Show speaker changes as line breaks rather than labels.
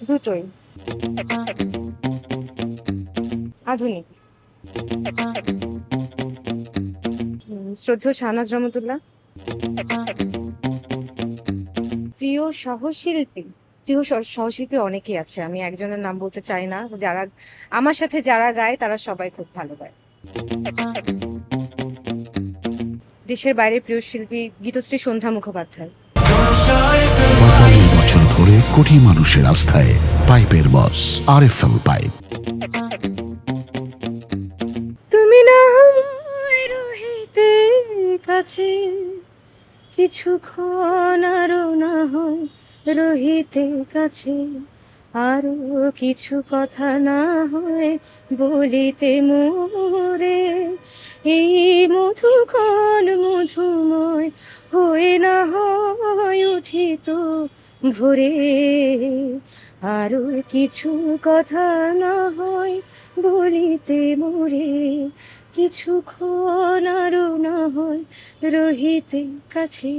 দুটোই। আধুনিক। শ্রদ্ধেয় শাহনাজ রহমতুল্লাহ। প্রিয় সহশিল্পী, প্রিয় সহশিল্পী অনেকেই আছে, আমি একজনের নাম বলতে চাই না। যারা আমার সাথে যারা গায় তারা সবাই খুব ভালো গায়। দেশের বাইরে প্রিয় শিল্পী গীতশ্রী সন্ধ্যা মুখোপাধ্যায়।
৪৫ বছর ধরে কোটি মানুষের আস্থায় পাইপের বস আরএফএল পাইপ।
তুমি না হয় রহিতে কাছে, কিছুক্ষণ আরো না হয় রহিতে কাছে, আরো কিছু কথা না হয় বলিতে মোরে, এই মধুক্ষণ মধুময় হয়ে না হয় উঠিত ভোরে, আরো কিছু কথা না হয় বলিতে মোরে, কিছুক্ষণ আরো না হয় রহিতে কাছে।